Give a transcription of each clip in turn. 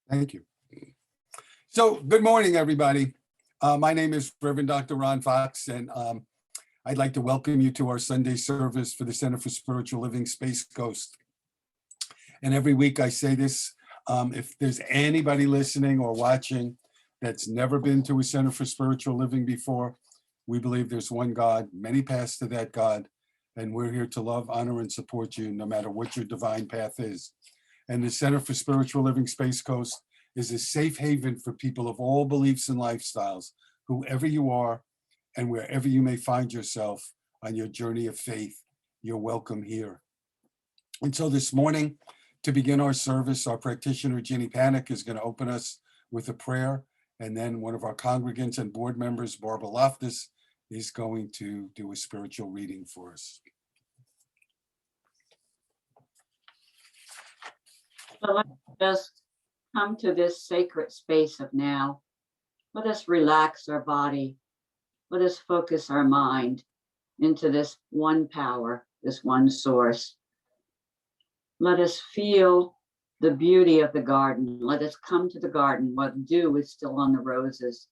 Thank you. So, good morning, everybody. My name is Reverend Dr. Ron Fox, and I'd like to welcome you to our Sunday service for the Center for Spiritual Living Space Coast. And every week I say this, if there's anybody listening or watching that's never been to a Center for Spiritual Living before, we believe there's one God, many paths to that God, and we're here to love, honor, and support you no matter what your divine path is. And the Center for Spiritual Living Space Coast is a safe haven for people of all beliefs and lifestyles, whoever you are and wherever you may find yourself on your journey of faith. You're welcome here. And so this morning, to begin our service, our practitioner, Ginny Panic, is going to open us with a prayer. And then one of our congregants and board members, Barbara Loftus, is going to do a spiritual reading for us. So let's just come to this sacred space of now. Let us relax our body. Let us focus our mind into this one power, this one source. Let us feel the beauty of the garden. Let us come to the garden where the dew is still on the roses,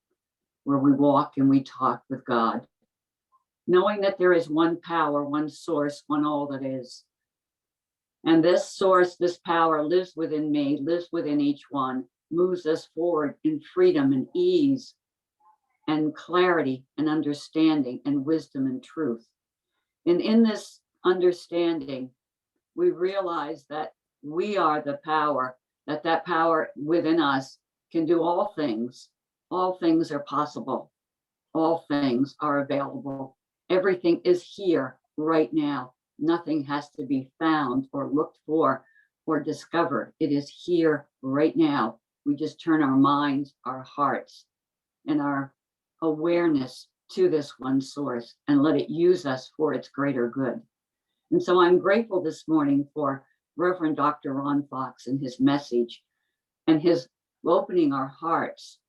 where we walk and we talk with God, knowing that there is one power, one source, one all that is. And this source, this power lives within me, lives within each one, moves us forward in freedom and ease and clarity and understanding and wisdom and truth. And in this understanding, we realize that we are the power, that power within us can do all things. All things are possible. All things are available. Everything is here right now. Nothing has to be found or looked for or discovered. It is here right now. We just turn our minds, our hearts, and our awareness to this one source and let it use us for its greater good. And so I'm grateful this morning for Reverend Dr. Ron Fox and his message and his opening our hearts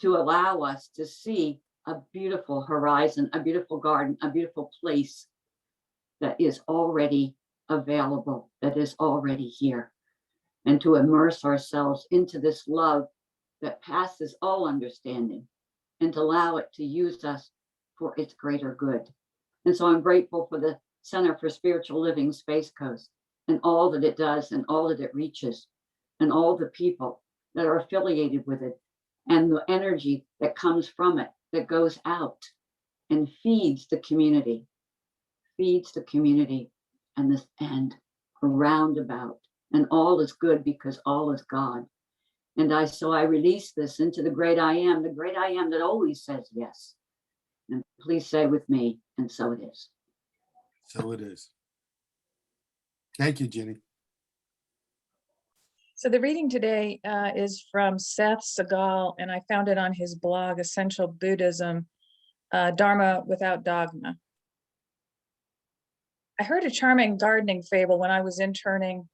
to allow us to see a beautiful horizon, a beautiful garden, a beautiful place that is already available, that is already here, and to immerse ourselves into this love that passes all understanding and to allow it to use us for its greater good. And so I'm grateful for the Center for Spiritual Living Space Coast and all that it does and all that it reaches and all the people that are affiliated with it and the energy that comes from it that goes out and feeds the community and around about, and all is good because all is God. And so I release this into the great I am that always says yes. And please say with me, and so it is. So it is. Thank you, Ginny. So the reading today is from Seth Segal, and I found it on his blog, Essential Buddhism, Dharma Without Dogma. I heard a charming gardening fable when I was interning.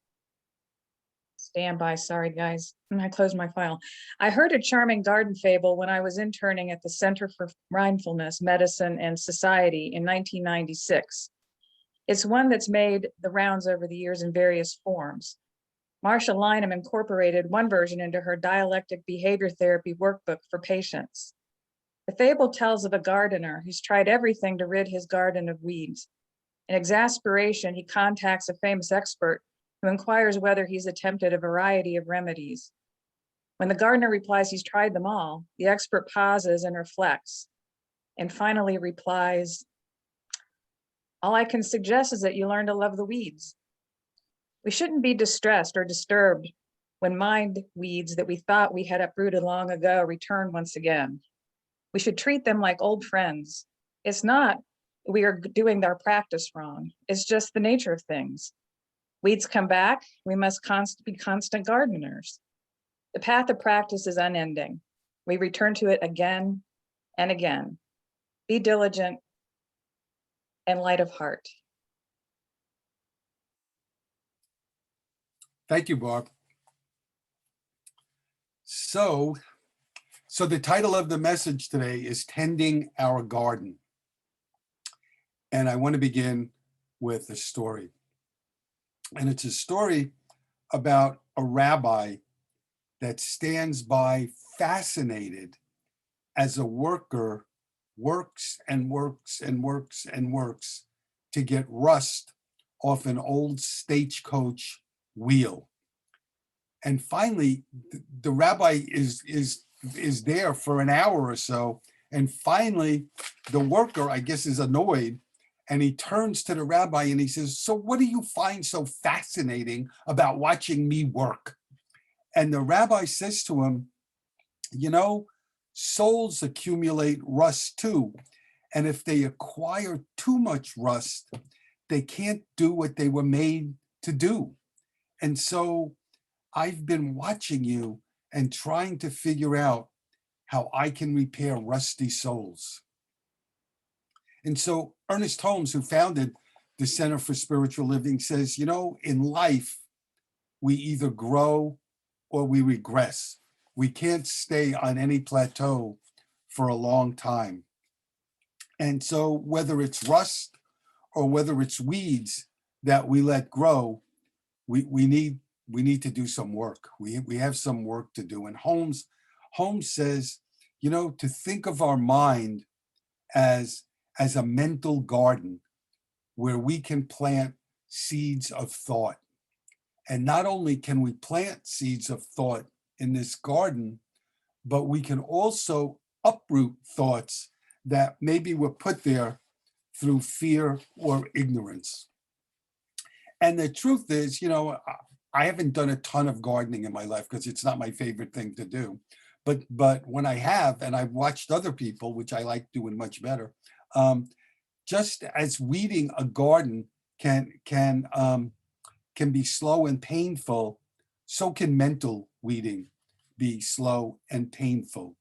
Stand by, sorry guys, I closed my file. I heard a charming garden fable when I was interning at the Center for Mindfulness, Medicine, and Society in 1996. It's one that's made the rounds over the years in various forms. Marsha Lynham incorporated one version into her dialectic behavior therapy workbook for patients. The fable tells of a gardener who's tried everything to rid his garden of weeds. In exasperation, he contacts a famous expert who inquires whether he's attempted a variety of remedies. When the gardener replies he's tried them all, the expert pauses and reflects, and finally replies, "All I can suggest is that you learn to love the weeds." We shouldn't be distressed or disturbed when mind weeds that we thought we had uprooted long ago return once again. We should treat them like old friends. It's not we are doing our practice wrong. It's just the nature of things. Weeds come back, we must be constant gardeners. The path of practice is unending. We return to it again and again. Be diligent and light of heart. Thank you, Barb. So the title of the message today is Tending Our Garden. And I want to begin with a story. And it's a story about a rabbi that stands by fascinated as a worker works and works and works and works to get rust off an old stagecoach wheel. And finally, the rabbi is there for an hour or so. And finally, the worker, I guess, is annoyed. And he turns to the rabbi and he says, "So what do you find so fascinating about watching me work?" And the rabbi says to him, "You know, souls accumulate rust too. And if they acquire too much rust, they can't do what they were made to do. And so I've been watching you and trying to figure out how I can repair rusty souls." And so Ernest Holmes, who founded the Center for Spiritual Living, says, you know, in life, we either grow or we regress. We can't stay on any plateau for a long time. And so whether it's rust or whether it's weeds that we let grow, we need to do some work. We have some work to do. And Holmes says, you know, to think of our mind as a mental garden where we can plant seeds of thought. And not only can we plant seeds of thought in this garden, but we can also uproot thoughts that maybe were put there through fear or ignorance. And the truth is, you know, I haven't done a ton of gardening in my life because it's not my favorite thing to do. But when I have, and I've watched other people, which I like doing much better, just as weeding a garden can be slow and painful, so can mental weeding be slow and painful.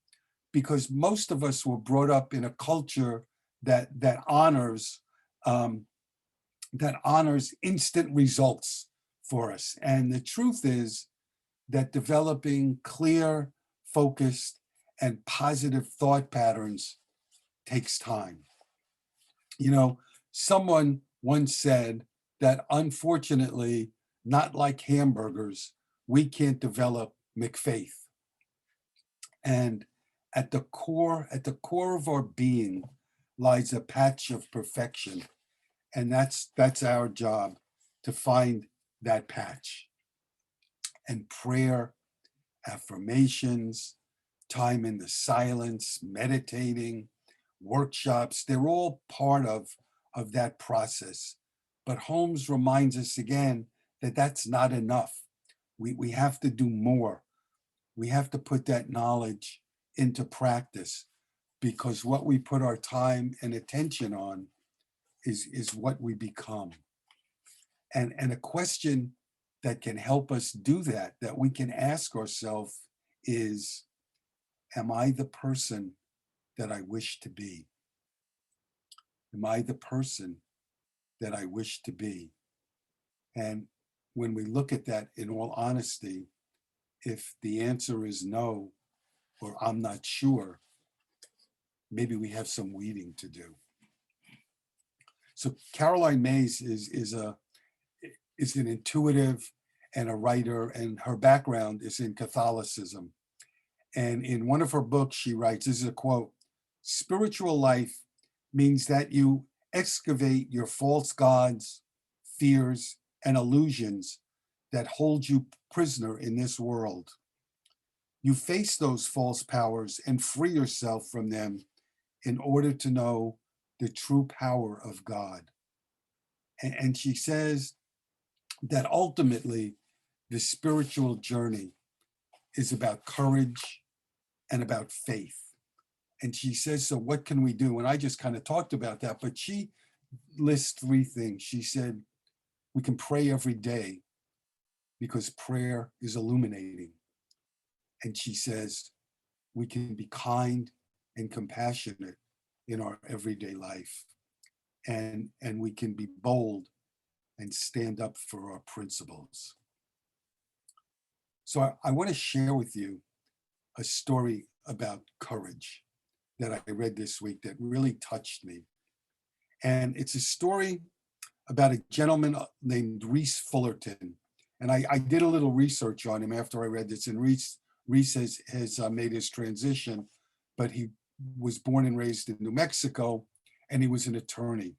Because most of us were brought up in a culture that honors instant results for us. And the truth is that developing clear, focused, and positive thought patterns takes time. You know, someone once said that unfortunately, not like hamburgers, we can't develop McFaith. And at the core of our being lies a patch of perfection. And that's our job, to find that patch. And prayer, affirmations, time in the silence, meditating, workshops, they're all part of that process. But Holmes reminds us again that that's not enough. We have to do more. We have to put that knowledge into practice, because what we put our time and attention on is what we become. And a question that can help us do that we can ask ourselves is, am I the person that I wish to be? Am I the person that I wish to be? And when we look at that in all honesty, if the answer is no, or I'm not sure, maybe we have some weeding to do. So Caroline Myss is an intuitive and a writer, and her background is in Catholicism. And in one of her books, she writes, this is a quote, "Spiritual life means that you excavate your false gods, fears, and illusions that hold you prisoner in this world. You face those false powers and free yourself from them in order to know the true power of God." And she says that ultimately the spiritual journey is about courage and about faith. And she says, so what can we do? And I just kind of talked about that, but she lists three things. She said, we can pray every day because prayer is illuminating. And she says, we can be kind and compassionate in our everyday life. And we can be bold and stand up for our principles. So I want to share with you a story about courage that I read this week that really touched me. And it's a story about a gentleman named Reese Fullerton. And I did a little research on him after I read this. And Reese Reese has made his transition, but he was born and raised in New Mexico, and he was an attorney.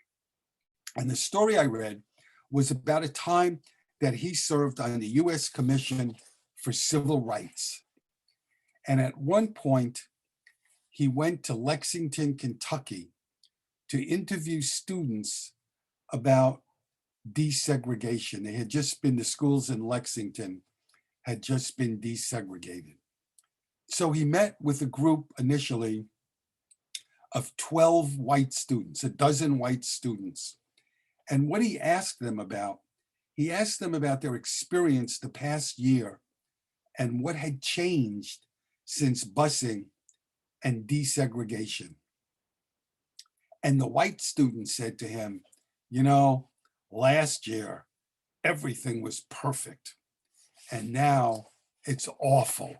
And the story I read was about a time that he served on the U.S. Commission for Civil Rights. And at one point, he went to Lexington, Kentucky to interview students about desegregation. They had just been, the schools in Lexington had just been desegregated. So he met with a group initially of 12 white students, a dozen white students. And what he asked them about, he asked them about their experience the past year and what had changed since busing and desegregation. And the white student said to him, you know, last year, everything was perfect. And now it's awful.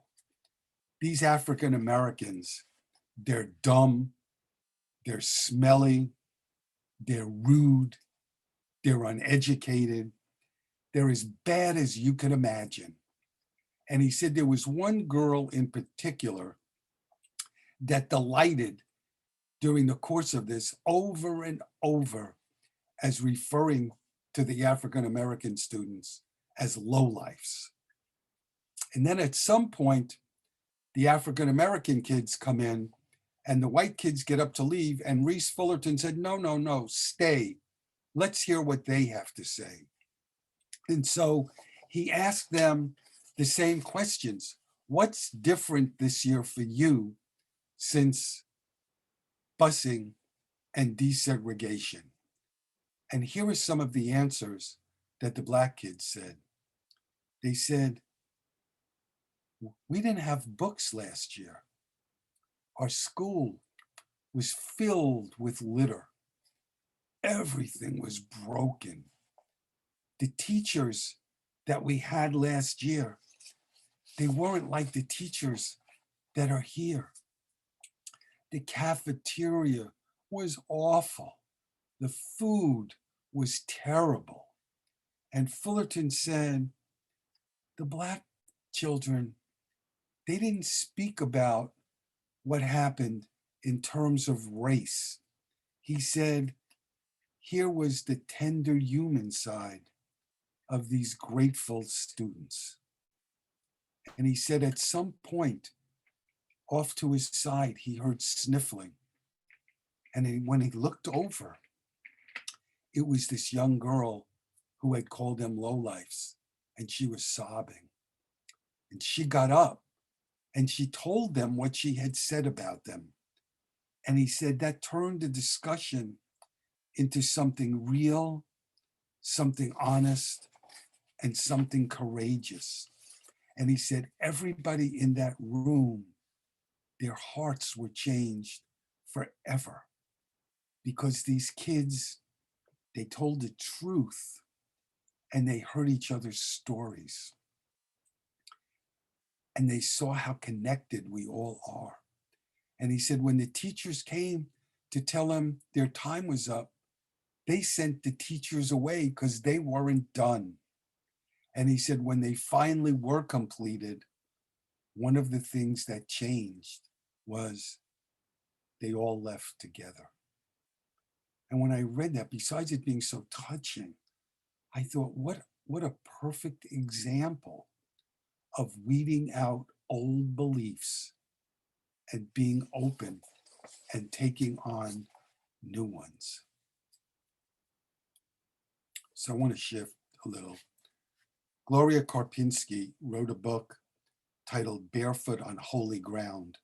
These African Americans, they're dumb, they're smelly, they're rude, they're uneducated, they're as bad as you can imagine. And he said there was one girl in particular that delighted during the course of this over and over as referring to the African American students as lowlifes. And then at some point, the African American kids come in and the white kids get up to leave, and Reese Fullerton said, no, no, no, stay. Let's hear what they have to say. And so he asked them the same questions. What's different this year for you since busing and desegregation? And here are some of the answers that the Black kids said. They said, we didn't have books last year. Our school was filled with litter. Everything was broken. The teachers that we had last year, they weren't like the teachers that are here. The cafeteria was awful. The food was terrible. And Fullerton said, the Black children, they didn't speak about what happened in terms of race. He said, here was the tender human side of these grateful students. And he said at some point, off to his side, he heard sniffling. And when he looked over, it was this young girl who had called them lowlifes, and she was sobbing. And she got up and she told them what she had said about them. And he said that turned the discussion into something real, something honest, and something courageous. And he said everybody in that room, their hearts were changed forever, because these kids, they told the truth and they heard each other's stories. And they saw how connected we all are. And he said when the teachers came to tell him their time was up, they sent the teachers away because they weren't done. And he said when they finally were completed, one of the things that changed was they all left together. And when I read that, besides it being so touching, I thought, what a perfect example of weeding out old beliefs and being open and taking on new ones. So I want to shift a little. Gloria Karpinski wrote a book titled Barefoot on Holy Ground.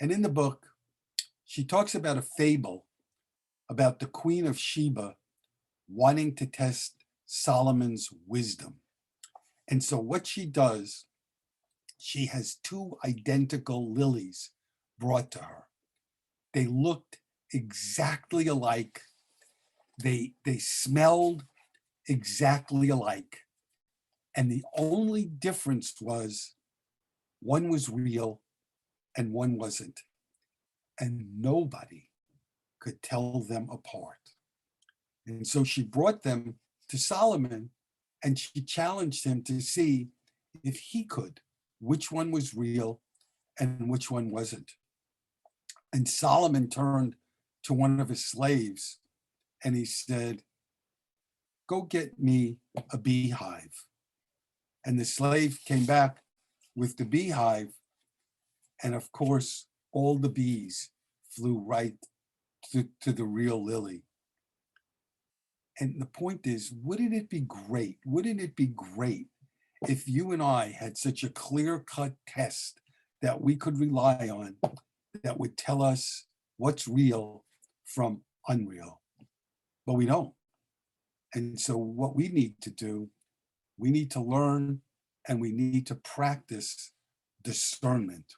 And in the book, she talks about a fable about the Queen of Sheba wanting to test Solomon's wisdom. And so what she does, she has two identical lilies brought to her. They looked exactly alike. They smelled exactly alike. And the only difference was one was real and one wasn't. And nobody could tell them apart. And so she brought them to Solomon and she challenged him to see if he could which one was real and which one wasn't. And Solomon turned to one of his slaves and he said, go get me a beehive. And the slave came back with the beehive. And of course, all the bees flew right to the real lily. And the point is, wouldn't it be great? Wouldn't it be great if you and I had such a clear-cut test that we could rely on that would tell us what's real from unreal? But we don't. And so what we need to do, we need to learn and we need to practice discernment,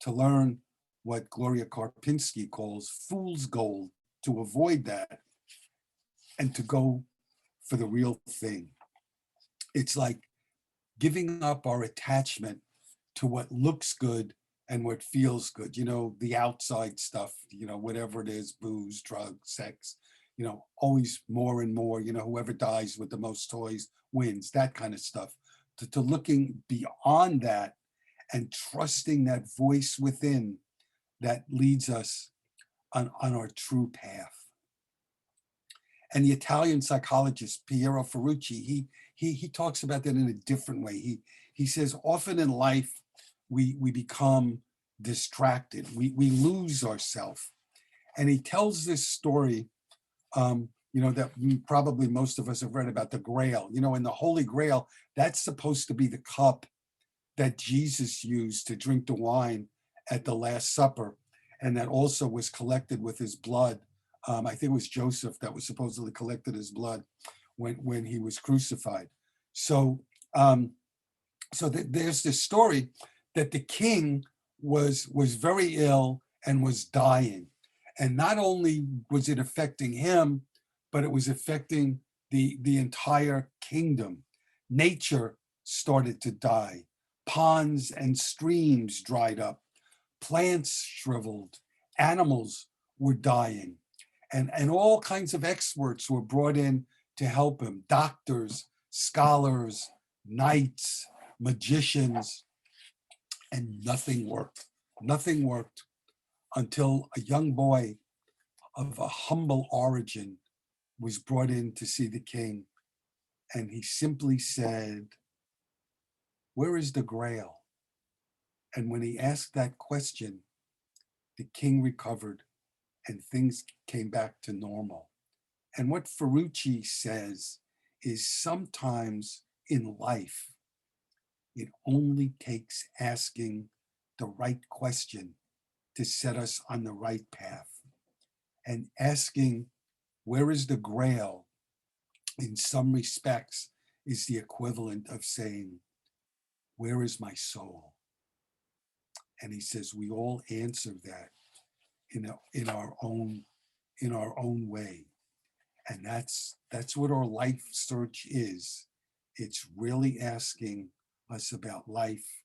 to learn what Gloria Karpinski calls fool's gold, to avoid that and to go for the real thing. It's like giving up our attachment to what looks good and what feels good, the outside stuff, whatever it is, booze, drugs, sex, always more and more, whoever dies with the most toys wins, that kind of stuff, to looking beyond that and trusting that voice within that leads us on our true path. And the Italian psychologist Piero Ferrucci, he talks about that in a different way. He says often in life we become distracted, we lose ourselves. And he tells this story, that probably most of us have read about the Grail. In the Holy Grail, that's supposed to be the cup that Jesus used to drink the wine at the Last Supper, and that also was collected with his blood. I think it was Joseph that was supposedly collected his blood when he was crucified. So, there's this story that the king was very ill and was dying, and not only was it affecting him, but it was affecting the entire kingdom. Nature started to die. Ponds and streams dried up. Plants shriveled. Animals were dying. And all kinds of experts were brought in to help him. Doctors, scholars, knights, magicians, and nothing worked. Nothing worked until a young boy of a humble origin was brought in to see the king. And he simply said, "Where is the Grail?" And when he asked that question, the king recovered and things came back to normal. And what Ferrucci says is sometimes in life, it only takes asking the right question to set us on the right path. And asking, where is the Grail, in some respects, is the equivalent of saying, where is my soul? And he says we all answer that in our own way. And that's what our life search is. It's really asking us about life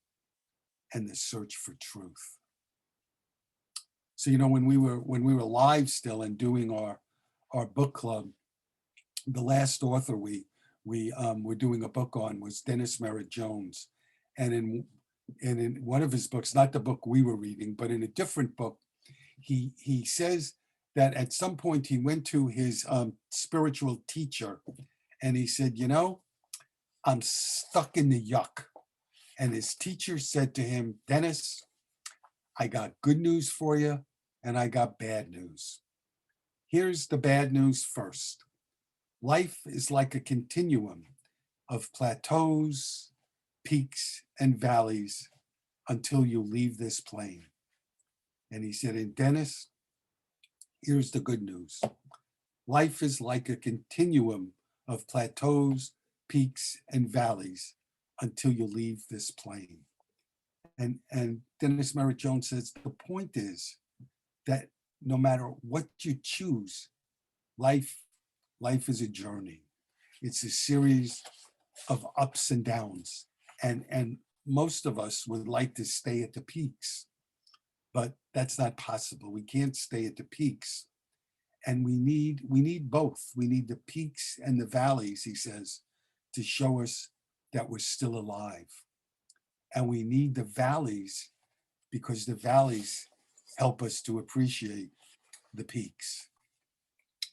and the search for truth. So when we were live still and doing our book club, the last author we were doing a book on was Dennis Merritt Jones, and in one of his books, not the book we were reading, but in a different book, he says that at some point he went to his spiritual teacher and he said, I'm stuck in the yuck. And his teacher said to him, Dennis, I got good news for you and I got bad news. Here's the bad news first. Life is like a continuum of plateaus, peaks, and valleys until you leave this plane. And he said, and Dennis, here's the good news. Life is like a continuum of plateaus, peaks, and valleys until you leave this plane. And Dennis Merritt Jones says, the point is that no matter what you choose, life is a journey. It's a series of ups and downs. And most of us would like to stay at the peaks, but that's not possible. We can't stay at the peaks. And we need both. We need the peaks and the valleys, he says, to show us that we're still alive. And we need the valleys because the valleys help us to appreciate the peaks.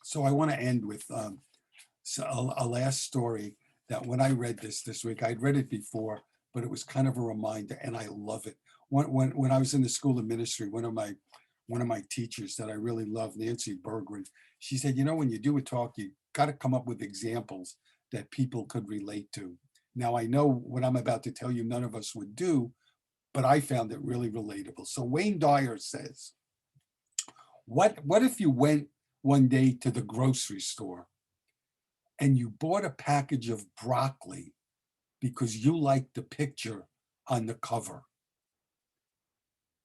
So I want to end with a last story that when I read this week, I'd read it before, but it was kind of a reminder, and I love it. When I was in the School of Ministry, one of my teachers that I really love, Nancy Bergren, she said, when you do a talk, you got to come up with examples that people could relate to. Now, I know what I'm about to tell you, none of us would do, but I found it really relatable. So Wayne Dyer says, what if you went one day to the grocery store and you bought a package of broccoli because you liked the picture on the cover?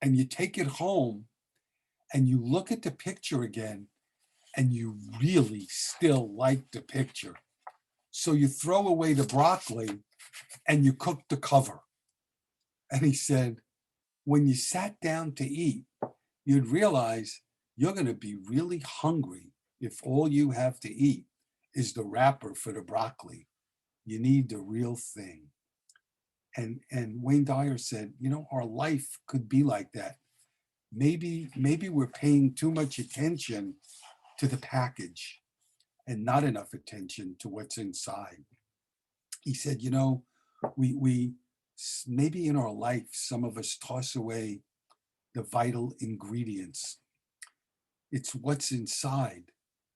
And you take it home and you look at the picture again and you really still like the picture. So you throw away the broccoli and you cook the cover. And he said, when you sat down to eat, you'd realize you're going to be really hungry if all you have to eat is the wrapper for the broccoli. You need the real thing. And Wayne Dyer said, our life could be like that. Maybe we're paying too much attention to the package and not enough attention to what's inside. He said, we maybe in our life, some of us toss away the vital ingredients. It's what's inside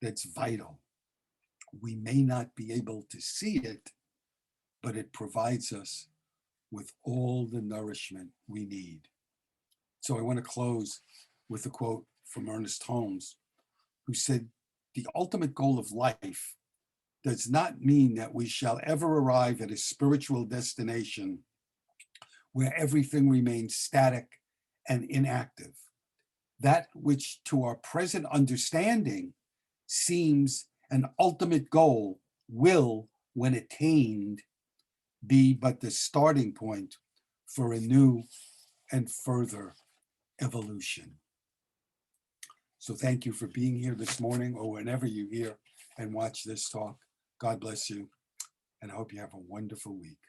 that's vital. We may not be able to see it, but it provides us with all the nourishment we need. So I want to close with a quote from Ernest Holmes, who said, "The ultimate goal of life does not mean that we shall ever arrive at a spiritual destination where everything remains static and inactive. That which to our present understanding seems an ultimate goal will, when attained, be but the starting point for a new and further evolution." So thank you for being here this morning or whenever you hear and watch this talk. God bless you, and I hope you have a wonderful week.